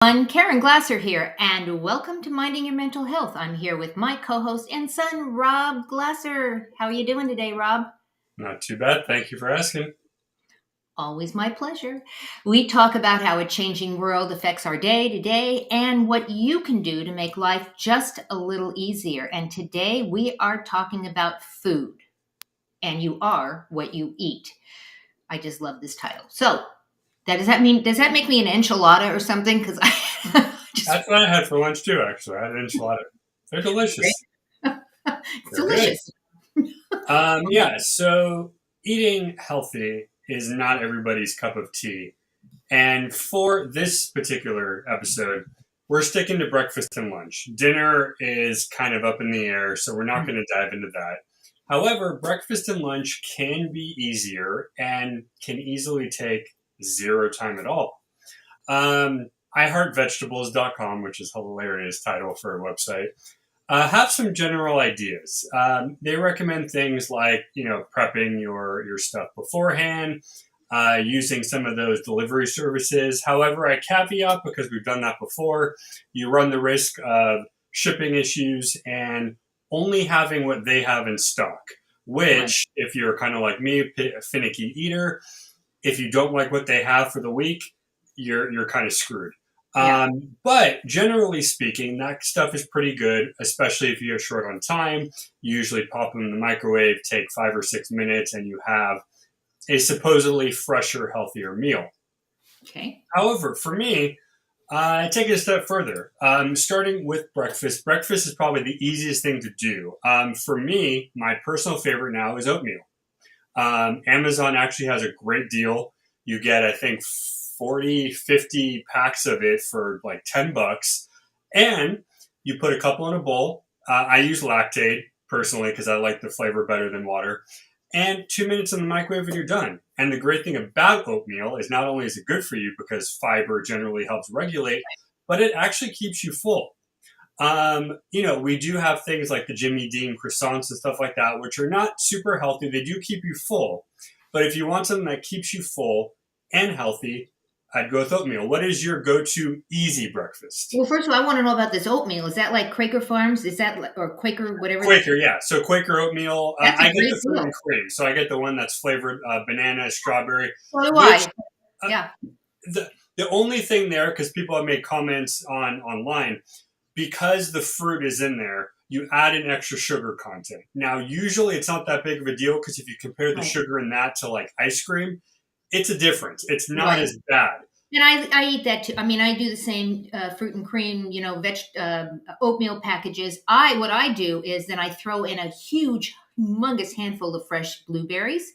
I'm Karen Glasser here, and welcome to Minding Your Mental Health. I'm here with my co-host and son, Rob Glasser. How are you doing today, Rob? Not too bad. Thank you for asking. Always my pleasure. We talk about how a changing world affects our day to day and what you can do to make life just a little easier. And today we are talking about food, and you are what you eat. I just love this title. So, does that make me an enchilada or something? Because I just That's what I had for lunch too, actually. I had an enchilada. They're delicious. it's They're good. delicious. Yeah, so eating healthy is not everybody's cup of tea. And for this particular episode, we're sticking to breakfast and lunch. Dinner is kind of up in the air, so we're not going to dive into that. However, breakfast and lunch can be easier and can easily take zero time at all. iHeartVegetables.com, which is a hilarious title for a website, have some general ideas. They recommend things like, prepping your stuff beforehand, using some of those delivery services. However, I caveat, because we've done that before, you run the risk of shipping issues and only having what they have in stock, which, if you're kind of like me, a finicky eater, if you don't like what they have for the week, you're kind of screwed. Yeah. But generally speaking, that stuff is pretty good, especially if you're short on time. You usually pop them in the microwave, take 5 or 6 minutes, and you have a supposedly fresher, healthier meal. Okay. However, for me, I take it a step further. Starting with breakfast. Breakfast is probably the easiest thing to do. For me, my personal favorite now is oatmeal. Amazon actually has a great deal. You get, I think, 40, 50 packs of it for like $10. And you put a couple in a bowl. I use Lactaid personally because I like the flavor better than water. And 2 minutes in the microwave and you're done. And the great thing about oatmeal is not only is it good for you because fiber generally helps regulate, but it actually keeps you full. We do have things like the Jimmy Dean croissants and stuff like that, which are not super healthy. They do keep you full. But if you want something that keeps you full and healthy, I'd go with oatmeal. What is your go-to easy breakfast? Well, first of all, I want to know about this oatmeal. Is that like Quaker Farms? Is that or Quaker whatever? Quaker, yeah. So Quaker oatmeal. That's a I get great the fruit deal. and cream. So I get the one that's flavored banana, strawberry. So do Which I. Yeah. the only thing there, because people have made comments online, because the fruit is in there, you add an extra sugar content. Now, usually it's not that big of a deal because if you compare the Right. sugar in that to like ice cream, it's a difference. It's not Right. as bad. And I eat that too. I mean, I do the same fruit and cream, oatmeal packages. What I do is then I throw in a huge, humongous handful of fresh blueberries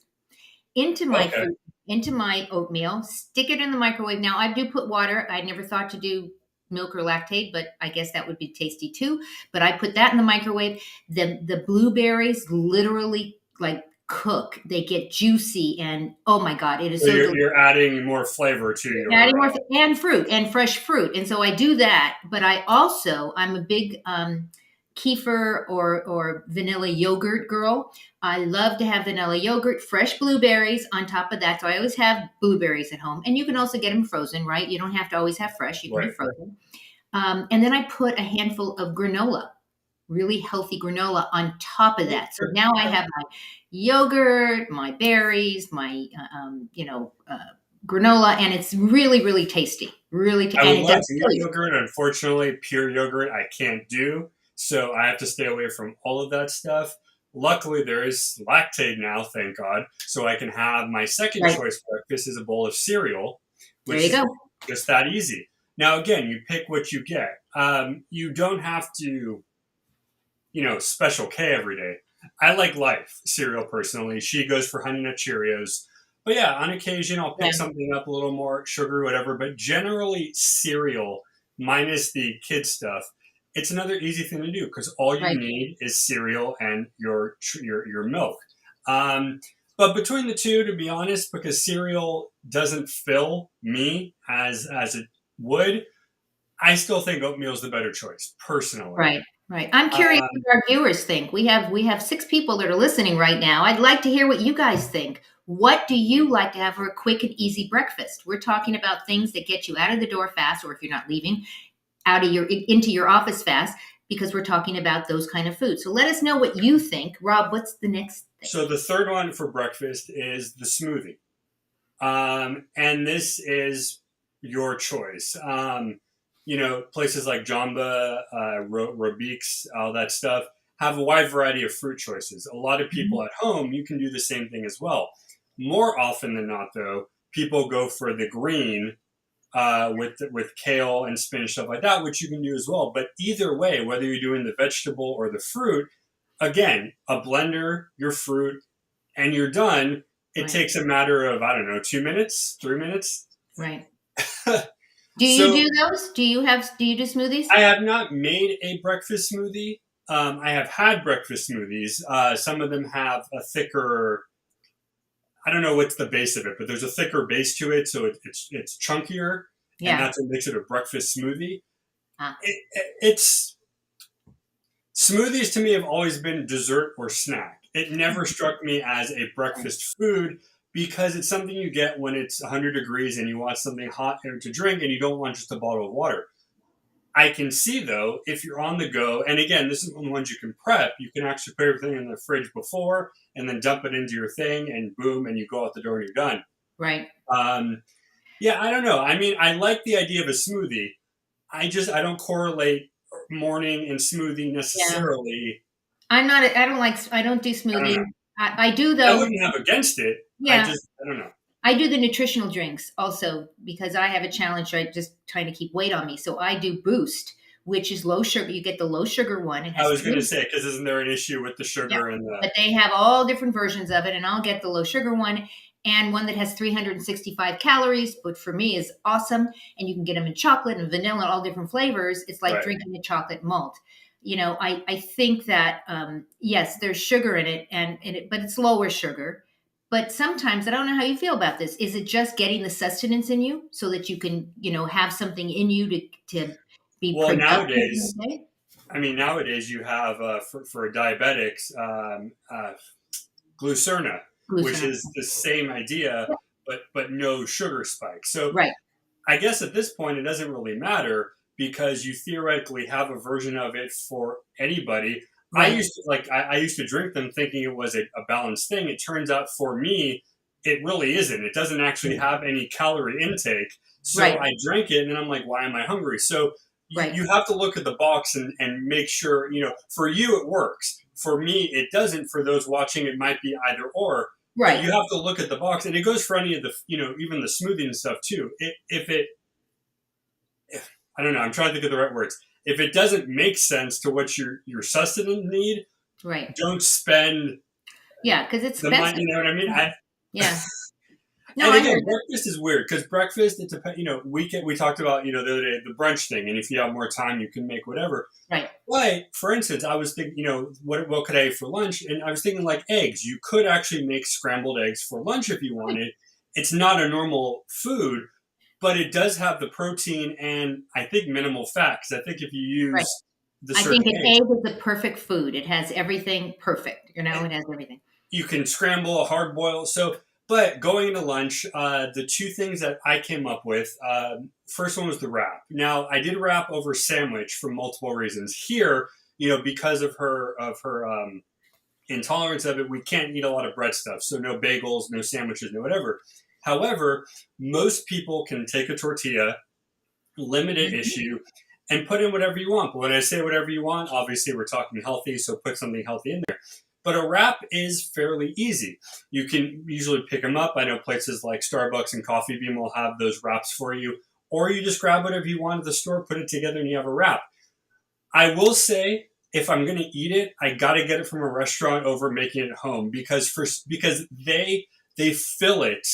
into my Okay. fruit, into my oatmeal, stick it in the microwave. Now, I do put water. I never thought to do milk or lactate, but I guess that would be tasty too. But I put that in the microwave. The blueberries literally like cook. They get juicy, and oh my god, it is So so you're, delicious. you're adding more flavor to Adding your. more and fruit and fresh fruit, and so I do that. But I'm a big kefir or vanilla yogurt girl. I love to have vanilla yogurt, fresh blueberries on top of that. So I always have blueberries at home, and you can also get them frozen, right? You don't have to always have fresh; you can do Right. frozen. And then I put a handful of granola, really healthy granola on top of that. So now I have my yogurt, my berries, my granola, and it's really, really tasty. Really, I and would it love does Greek fill you. yogurt. Unfortunately, pure yogurt I can't do, so I have to stay away from all of that stuff. Luckily, there is lactate now, thank God, so I can have my second Right choice breakfast is a bowl of cereal, there, which you is go. just that easy. Now, again, you pick what you get. You don't have to, Special K every day. I like Life cereal personally. She goes for Honey Nut Cheerios. But yeah, on occasion I'll Yeah, pick something up a little more sugar, whatever. But generally, cereal, minus the kid stuff, it's another easy thing to do because all you right. need is cereal and your milk. Um, but between the two, to be honest, because cereal doesn't fill me as it would, I still think oatmeal is the better choice personally. Right, right. I'm curious Um, what our viewers think. We have 6 people that are listening right now. I'd like to hear what you guys think. What do you like to have for a quick and easy breakfast? We're talking about things that get you out of the door fast, or if you're not leaving, out of your into your office fast, because we're talking about those kind of foods. So let us know what you think. Rob, what's the next thing? So the third one for breakfast is the smoothie. And this is your choice. Places like Jamba, Robique's, all that stuff have a wide variety of fruit choices. A lot of people Mhm. at home, you can do the same thing as well. More often than not, though, people go for the green with kale and spinach stuff like that, which you can do as well. But either way, whether you're doing the vegetable or the fruit, again, a blender, your fruit, and you're done. It Right, takes a matter of, I don't know, 2 minutes, 3 minutes. right. Do you So do those? Do you do smoothies? I have not made a breakfast smoothie. I have had breakfast smoothies. Some of them have a thicker, I don't know what's the base of it, but there's a thicker base to it, so it's chunkier, and Yeah. that's what makes it a breakfast smoothie. Ah, It's smoothies to me have always been dessert or snack. It never struck me as a right. breakfast food because it's something you get when it's 100 degrees and you want something hot to drink and you don't want just a bottle of water. I can see though, if you're on the go, and again, this is one of the ones you can prep, you can actually put everything in the fridge before and then dump it into your thing and boom, and you go out the door and you're done. Right. Um, yeah, I don't know. I mean, I like the idea of a smoothie. I don't correlate morning and smoothie Yeah. necessarily. I don't like, I don't do I don't smoothies. know. I do I though. wouldn't have against it. Yeah. I don't know. I do the nutritional drinks also because I have a challenge, right? Just trying to keep weight on me. So I do Boost, which is low sugar. You get the low sugar one. It I has was going to three. say, because isn't there an issue with the Yeah. sugar and the. But they have all different versions of it, and I'll get the low sugar one and one that has 365 calories, but for me is awesome. And you can get them in chocolate and vanilla and all different flavors. It's like Right. drinking a chocolate malt. I think that yes, there's sugar in it, but it's lower sugar. But sometimes I don't know how you feel about this. Is it just getting the sustenance in you so that you can, have something in you to be Well, productive in nowadays, the day? nowadays you have for diabetics glucerna, which Glucose. is the same idea, but no sugar spike. So Right, I guess at this point it doesn't really matter because you theoretically have a version of it for anybody. right, I used to drink them thinking it was a balanced thing. It turns out for me it really isn't. It doesn't actually have any calorie intake. So right, I drank it and then I'm like, why am I hungry? So right. you have to look at the box and make sure, for you it works. For me, it doesn't. For those watching, it might be either or. But Right. you have to look at the box, and it goes for any of the, even the smoothie and stuff too. If I don't know, I'm trying to think of the right words. If it doesn't make sense to what your sustenance need, Right. don't spend Yeah, because it's the money. expensive. You know what I mean? Yeah. No, And I hear again, that. breakfast is weird because breakfast, it depends. We talked about the other day the brunch thing, and if you have more time, you can make whatever. Right. But for instance, I was thinking, what could I eat for lunch? And I was thinking like eggs. You could actually make scrambled eggs for lunch if you Right. wanted. It's not a normal food, but it does have the protein and I think minimal fat. Because I think if you Right. use the I certain think an eggs, egg is the perfect food. It has everything perfect. It has everything. you can scramble a hard boil. So, but going into lunch, the two things that I came up with, first one was the wrap. Now, I did wrap over sandwich for multiple reasons. Here, because of her intolerance of it, we can't eat a lot of bread stuff. So no bagels, no sandwiches, no whatever. However, most people can take a tortilla, limited Mhm. issue, and put in whatever you want. But when I say whatever you want, obviously we're talking healthy, so put something healthy in there. But a wrap is fairly easy. You can usually pick them up. I know places like Starbucks and Coffee Bean will have those wraps for you. Or you just grab whatever you want at the store, put it together, and you have a wrap. I will say, if I'm going to eat it, I got to get it from a restaurant over making it at home because they fill it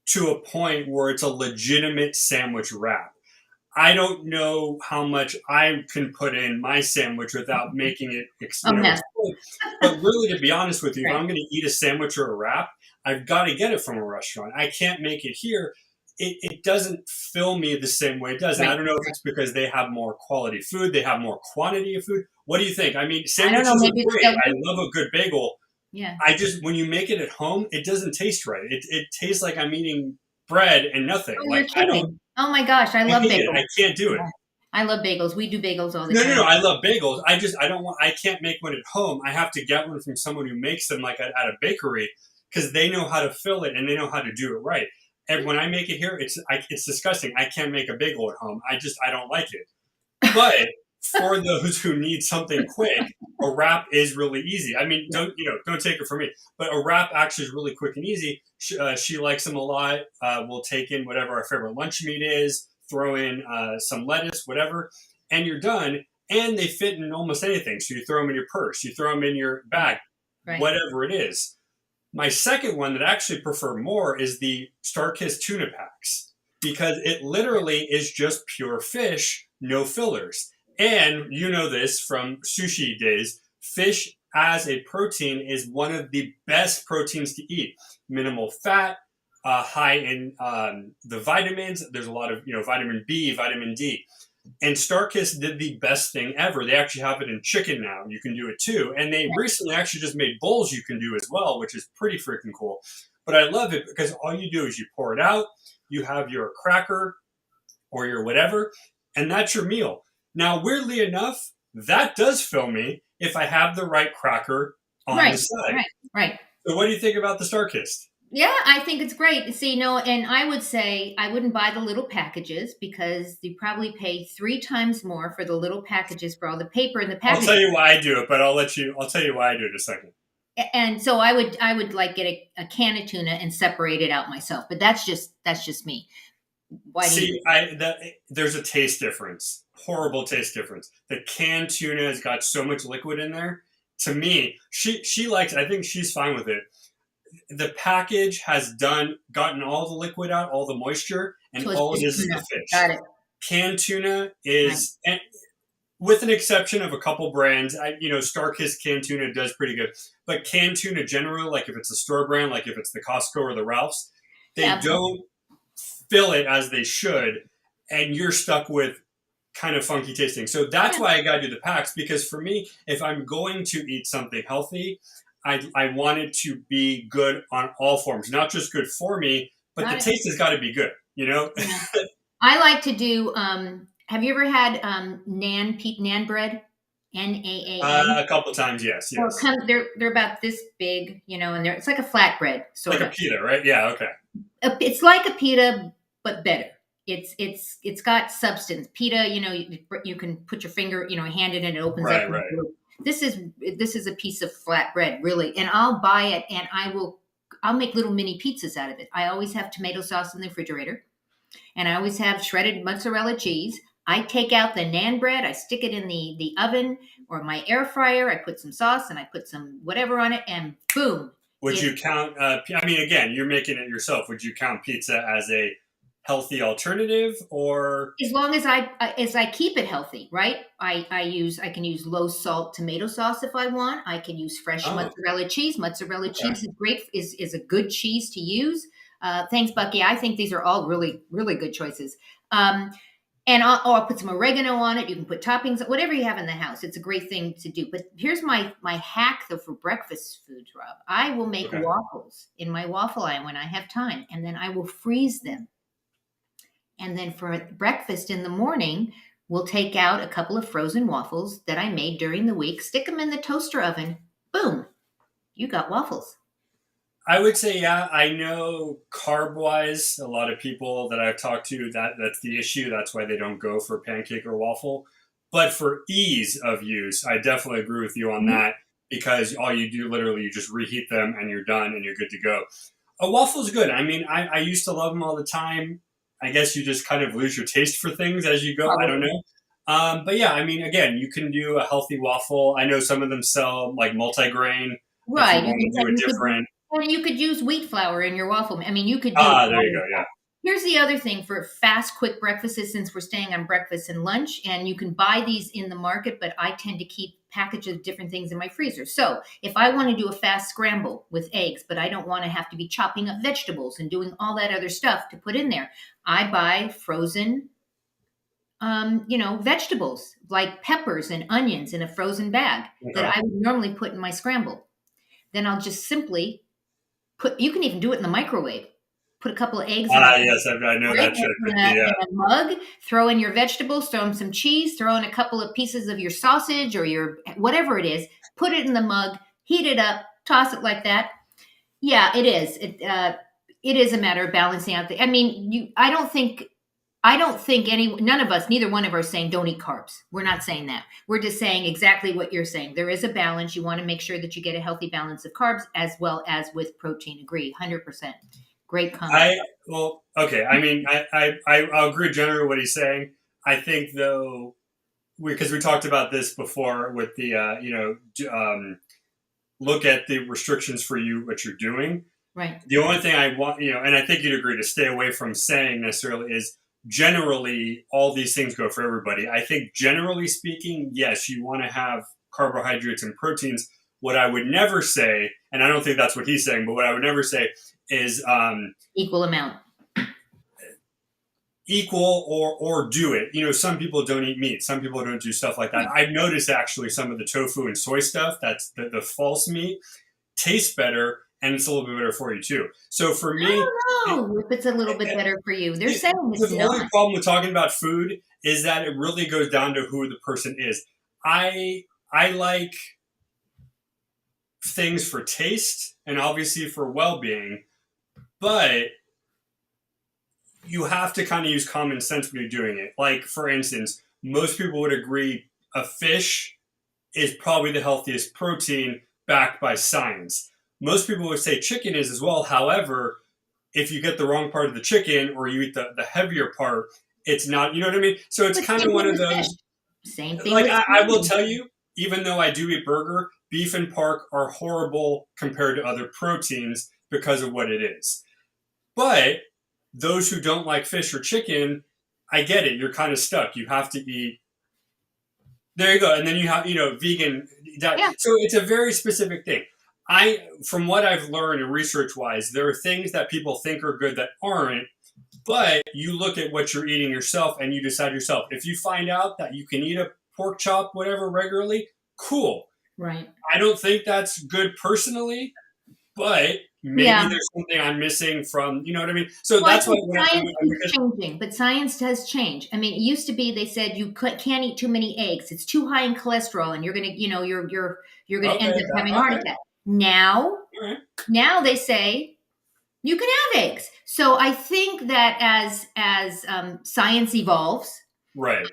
to a point where it's a legitimate sandwich wrap. I don't know how much I can put in my sandwich without making it, A mess. explode. But really, to be honest with you, if Right. I'm going to eat a sandwich or a wrap, I've got to get it from a restaurant. I can't make it here. It doesn't fill me the same way it does. And I Right. don't know if Right. it's because they have more quality food, they have more quantity of food. What do you think? I mean, I don't know. sandwiches are Maybe it's great. that I way. love a good bagel, Yeah. I just when you make it at home, it doesn't taste right. It tastes like I'm eating bread and nothing. Oh, you're Like I don't, kidding. Oh my gosh, I I love hate it. bagels. I can't do it. Yeah. I love bagels. We do bagels all the No, no, no. time. I love bagels. I don't want. I can't make one at home. I have to get one from someone who makes them, like at a bakery, because they know how to fill it and they know how to do it right. And when I make it here, it's disgusting. I can't make a bagel at home. I don't like it. But for those who need something quick, a wrap is really easy. I mean, Yeah. don't take it from me, but a wrap actually is really quick and easy. She likes them a lot. We'll take in whatever our favorite lunch meat is, throw in some lettuce, whatever, and you're done. And they fit in almost anything. So you throw them in your purse, you throw them in your Right. bag, Right. whatever it is. My second one that I actually prefer more is the Starkist tuna packs because it literally is just pure fish, no fillers. And you know this from sushi days, fish as a protein is one of the best proteins to eat. Minimal fat, high in the vitamins. There's a lot of vitamin B, vitamin D. And Starkist did the best thing ever. They actually have it in chicken now. You can do it too. And they recently actually just made bowls you can do as well, which is pretty freaking cool. But I love it because all you do is you pour it out, you have your cracker or your whatever, and that's your meal. Now, weirdly enough, that does fill me if I have the right cracker on the Right. side. Right. Right. So, what do you think about the Starkist? Yeah, I think it's great. See, no, and I would say I wouldn't buy the little packages because you probably pay 3 times more for the little packages for all the paper and the I'll tell packaging. you why I do it, but I'll tell you why I do it in a second. And so I would like get a can of tuna and separate it out myself. But that's just me. Why do you? See, there's a taste difference, horrible taste difference. The canned tuna has got so much liquid in there. To me, she likes. I think she's fine with it. The package has gotten all the liquid out, all the moisture, and So it's all it just is tuna. the fish. Got it. Canned tuna Right. is, and with an exception of a couple brands, Starkist canned tuna does pretty good. But canned tuna generally, like if it's a store brand, like if it's the Costco or the Ralph's, they Yeah. don't fill it as they should, and you're stuck with kind of funky tasting. So that's Yeah. why I got to do the packs because for me, if I'm going to eat something healthy, I want it to be good on all forms, not just good for me, but the Got it. taste has got to be good. You know, Yeah. I like to do. Have you ever had naan bread? NAAN. a couple times, yes, Well, yes, they're about this big, and it's like a flatbread like sort a of. pita, right? Yeah, okay, It's like a pita, but better. It's got substance. Pita, you can put your finger, hand in it, it opens up. right, right. This is a piece of flat bread, really, and I'll buy it, and I'll make little mini pizzas out of it. I always have tomato sauce in the refrigerator, and I always have shredded mozzarella cheese. I take out the naan bread, I stick it in the oven or my air fryer. I put some sauce and I put some whatever on it, and boom, Would it you count? I mean, again, you're making it yourself. Would you count pizza as a healthy alternative, or as long as I keep it healthy, right? I can use low salt tomato sauce if I want. I can use fresh oh, mozzarella cheese. Mozzarella okay. cheese is great, is a good cheese to use. Thanks, Bucky. I think these are all really really good choices. Um, and I'll put some oregano on it. You can put toppings, whatever you have in the house. It's a great thing to do. But here's my hack though for breakfast foods, Rob. I will make Okay. waffles in my waffle iron when I have time, and then I will freeze them, and then for breakfast in the morning, we'll take out a couple of frozen waffles that I made during the week, stick them in the toaster oven. Boom, you got waffles. I would say, yeah, I know carb wise, a lot of people that I've talked to, that's the issue. That's why they don't go for pancake or waffle. But for ease of use, I definitely agree with you on Mhm. that because all you do literally, you just reheat them and you're done and you're good to go. A waffle's good. I mean, I used to love them all the time. I guess you just kind of lose your taste for things as you go. I don't Probably. know. But yeah, I mean, again, you can do a healthy waffle. I know some of them sell like multigrain if you Right. want to do a different. And you could use wheat flour in your waffle. I mean, you could do Ah, there you all go. of Yeah. that. Here's the other thing for fast, quick breakfasts, since we're staying on breakfast and lunch, and you can buy these in the market, but I tend to keep packages of different things in my freezer. So if I want to do a fast scramble with eggs, but I don't want to have to be chopping up vegetables and doing all that other stuff to put in there, I buy frozen vegetables like peppers and onions in a frozen bag that Okay. I would normally put in my scramble. then I'll just simply you can even do it in the microwave. Put a couple of eggs in a Ah, yes, I know right that trick with in the. a mug, throw in your vegetables, throw in some cheese, throw in a couple of pieces of your sausage or your whatever it is, put it in the mug, heat it up, toss it like that. Yeah, it is. It is a matter of balancing out the. I mean, I don't think none of us, neither one of us, are saying don't eat carbs. We're not saying that. We're just saying exactly what you're saying. There is a balance. You want to make sure that you get a healthy balance of carbs as well as with protein. Agree, 100%. Great comment. Well, okay. I mean, I'll agree generally with what he's saying. I think though, because we talked about this before with the look at the restrictions for you what you're doing. Right. The only thing I want, and I think you'd agree to stay away from saying necessarily is generally all these things go for everybody. I think generally speaking, yes, you want to have carbohydrates and proteins. What I would never say, and I don't think that's what he's saying, but what I would never say is Equal amount. equal or do it. Some people don't eat meat. Some people don't do stuff like that. Right. I've noticed actually some of the tofu and soy stuff, that's the false meat, tastes better and it's a little bit better for you too. So for me, I it, don't know if it's a little bit it, better for you. They're saying it's the only not. problem with talking about food is that it really goes down to who the person is. I like things for taste and obviously for well-being, but you have to kind of use common sense when you're doing it. Like, for instance, most people would agree a fish is probably the healthiest protein backed by science. Most people would say chicken is as well. However, if you get the wrong part of the chicken or you eat the heavier part, it's not, you know what I mean? So it's But kind same of one thing of with fish. those, Same thing like, with I will salmon. tell you, even though I do eat burger, beef and pork are horrible compared to other proteins because of what it is. But those who don't like fish or chicken, I get it. You're kind of stuck. You have to eat. There you go. And then you have, vegan diet. Yeah. So it's a very specific thing. From what I've learned and research wise, there are things that people think are good that aren't. But you look at what you're eating yourself and you decide yourself. If you find out that you can eat a pork chop, whatever, regularly, cool. Right. I don't think that's good personally, but maybe Yeah. there's something I'm missing from, you know what I mean? So Well, I that's why think when science is because changing, but science does change. I mean, it used to be they said you can't eat too many eggs; it's too high in cholesterol, and you're gonna, you're gonna end okay, up having a heart okay, attack. Now, all right, now they say you can have eggs. So I think that as science evolves, right.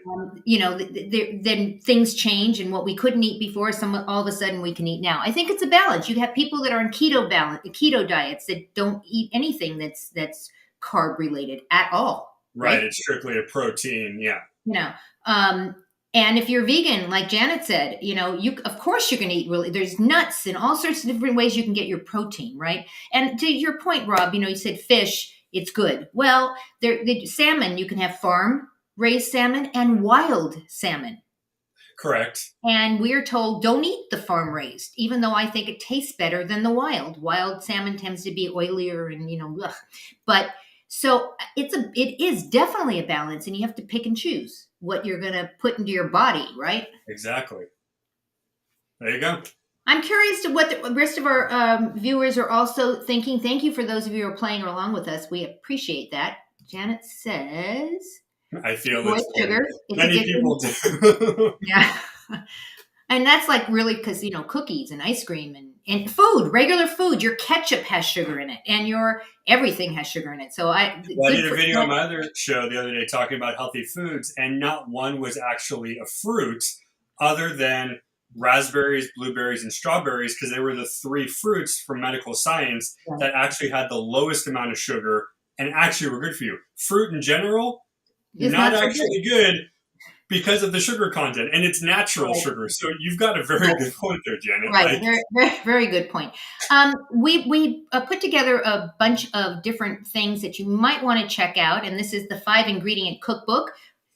then things change, and what we couldn't eat before, all of a sudden we can eat now. I think it's a balance. You have people that are on keto diets that don't eat anything that's carb related at all, Right, right? it's strictly a protein. Yeah, You know, um, and if you're vegan, like Janet said, you of course you can eat really. There's nuts and all sorts of different ways you can get your protein, right? And to your point, Rob, you said fish, it's good. Well, the salmon you can have farm raised salmon and wild salmon. correct. And we're told don't eat the farm raised, even though I think it tastes better than the wild. Wild salmon tends to be oilier and ugh. But so it is definitely a balance, and you have to pick and choose what you're going to put into your body, right? Exactly. There you go. I'm curious to what the rest of our viewers are also thinking. Thank you for those of you who are playing along with us. We appreciate that. Janet says, I feel "Boy, it's sugar, it's many addicting." people do. Yeah. And that's like really because cookies and ice cream and food, regular food. Your ketchup has sugar in it, and your everything has sugar in it. So Well, I good did a for video on my other show the other day talking about healthy foods, and not one was actually a fruit other than raspberries, blueberries, and strawberries, because they were the three fruits from medical science right. that actually had the lowest amount of sugar and actually were good for you. Fruit in general, It's not not so good. actually good because of the sugar content, and it's natural Right. sugar. So you've got a very good point there, Janet. Right. Like, Very, very, very good point. We put together a bunch of different things that you might want to check out, and this is the 5 ingredient cookbook.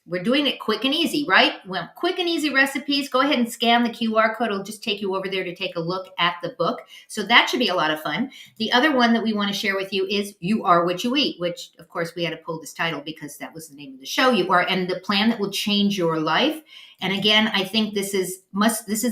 we're doing it quick and easy, right? Well, quick and easy recipes. Go ahead and scan the QR code. It'll just take you over there to take a look at the book. So that should be a lot of fun. The other one that we want to share with you is You Are What You Eat, which of course we had to pull this title because that was the name of the show. You are, and the plan that will change your life. And again, I think this is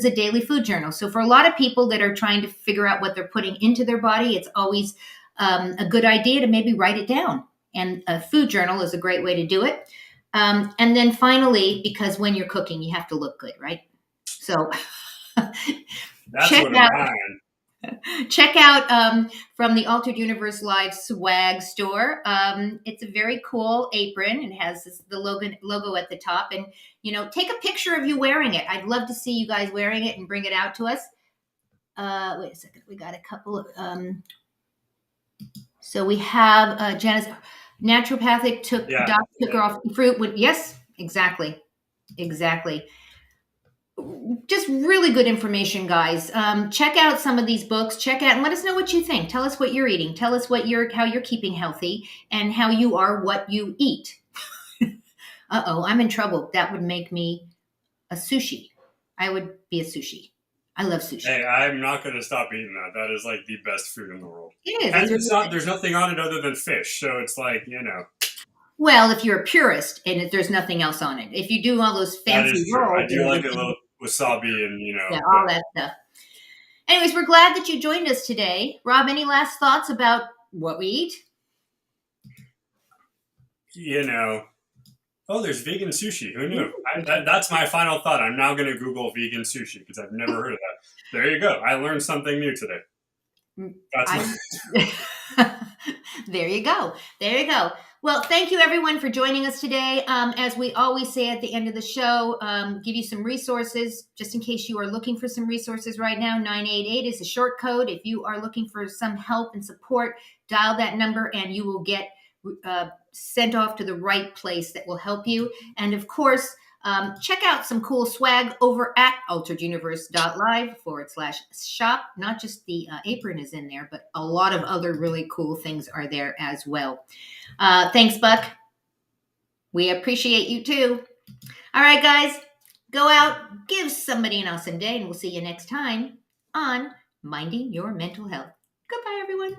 a daily food journal. So for a lot of people that are trying to figure out what they're putting into their body, it's always a good idea to maybe write it down. And a food journal is a great way to do it. And then finally, because when you're cooking, you have to look good, right? So That's check what I'm out buying. check out from the Altered Universe Live swag store. It's a very cool apron and has the logo at the top. And take a picture of you wearing it. I'd love to see you guys wearing it and bring it out to us. Wait a second, we got a couple of. So we have Janice, naturopathic Yeah. doc took her off the fruit. Yes, exactly, exactly. Just really good information, guys. Check out some of these books. Check out and let us know what you think. Tell us what you're eating. Tell us how you're keeping healthy and how you are what you eat. I'm in trouble. That would make me a sushi. I would be a sushi. I love sushi. Hey, I'm not going to stop eating that. That is like the best food in the world. It is. And It's it's really not. good. There's nothing on it other than fish. So it's like Well, if you're a purist and if there's nothing else on it, if you do all those that fancy is true. I rolls and do like a everything, little wasabi and yeah, but all that stuff. Anyways, we're glad that you joined us today. Rob, any last thoughts about what we eat? you know. Oh, there's vegan sushi. Who knew? That's my final thought. I'm now going to Google vegan sushi because I've never heard of that. There you go. I learned something new today. That's my. There you go. There you go. Well, thank you everyone for joining us today. As we always say at the end of the show, give you some resources just in case you are looking for some resources right now. 988 is a short code. If you are looking for some help and support, dial that number and you will get sent off to the right place that will help you. And of course, check out some cool swag over at altereduniverse.live/shop. Not just the apron is in there, but a lot of other really cool things are there as well. Thanks, Buck. We appreciate you too. All right, guys, go out, give somebody an awesome day, and we'll see you next time on Minding Your Mental Health. Goodbye, everyone.